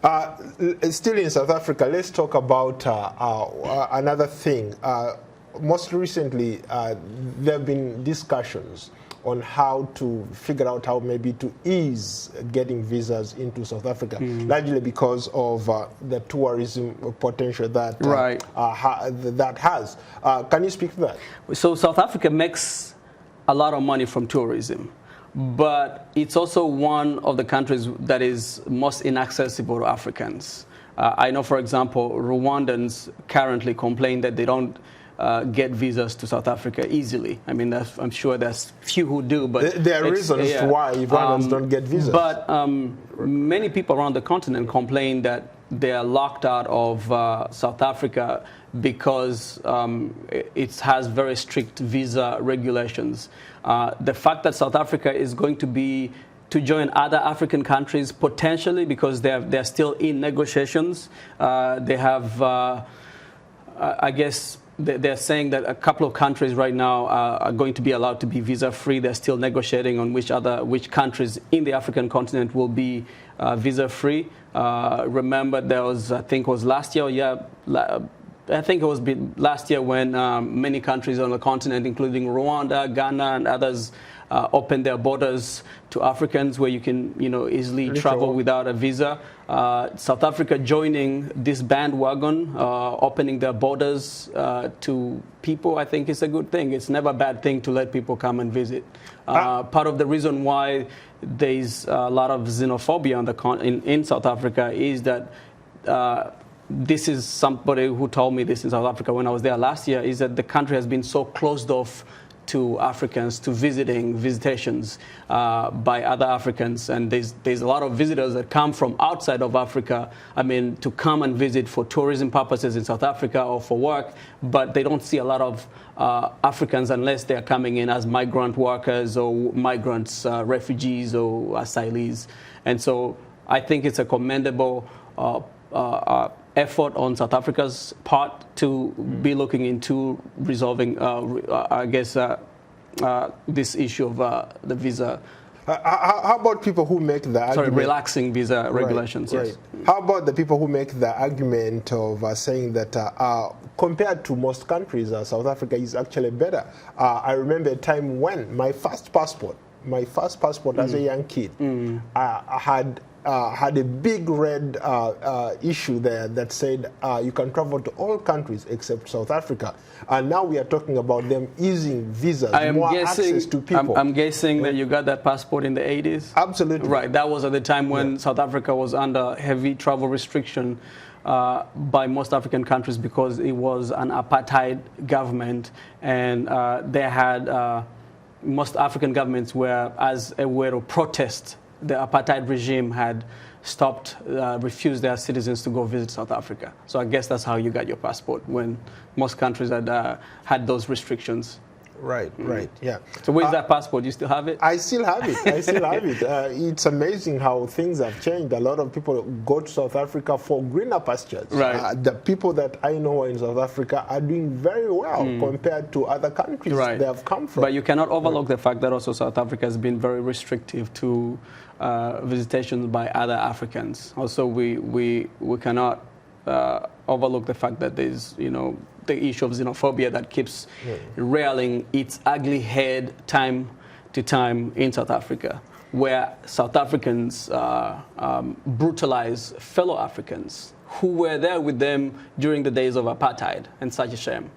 Still in South Africa, let's talk about another thing. Most recently, there have been discussions on how to figure out how maybe to ease getting visas into South Africa, largely because of the tourism potential that that has. Can you speak to that? So South Africa makes a lot of money from tourism, but it's also one of the countries that is most inaccessible to Africans. I know, for example, Rwandans currently complain that they don't get visas to South Africa easily. I mean, I'm sure there's few who do, but there are reasons why Rwandans don't get visas. But many people around the continent complain that they are locked out of South Africa because it has very strict visa regulations. The fact that South Africa is going to join other African countries potentially because they're still in negotiations. They have, I guess, they're saying that a couple of countries right now are going to be allowed to be visa-free. They're still negotiating on which countries in the African continent will be visa-free. Remember, there was, I think it was last year, I think it was last year when many countries on the continent, including Rwanda, Ghana, and others, opened their borders to Africans where you can, easily travel without a visa. South Africa joining this bandwagon, opening their borders to people, I think is a good thing. It's never a bad thing to let people come and visit. Part of the reason why there's a lot of xenophobia in South Africa is that this is somebody who told me this in South Africa when I was there last year, is that the country has been so closed off to Africans, to visitations by other Africans, and there's a lot of visitors that come from outside of Africa, to come and visit for tourism purposes in South Africa or for work, but they don't see a lot of Africans unless they're coming in as migrant workers or migrants, refugees or asylees. And so I think it's a commendable effort on South Africa's part to be looking into resolving, this issue of the visa. How about people who make the argument? Relaxing visa regulations, yes. How about the people who make the argument of saying that compared to most countries, South Africa is actually better? I remember a time when my first passport as a young kid, had a big red issue there that said you can travel to all countries except South Africa. And now we are talking about them easing visas, access to people. I'm guessing that you got that passport in the 80s? Absolutely. Right, that was at the time when South Africa was under heavy travel restriction by most African countries because it was an apartheid government, and they had, most African governments were, as a way to protest the apartheid regime, had refused their citizens to go visit South Africa. So I guess that's how you got your passport, when most countries had those restrictions. Right, yeah. So where's that passport? You still have it? I still have it. It's amazing how things have changed. A lot of people go to South Africa for greener pastures. Right. The people that I know in South Africa are doing very well compared to other countries they have come from. But you cannot overlook the fact that also South Africa has been very restrictive to visitations by other Africans. Also, we cannot overlook the fact that there's, the issue of xenophobia that keeps rearing its ugly head time to time in South Africa, where South Africans brutalize fellow Africans who were there with them during the days of apartheid, and such a shame.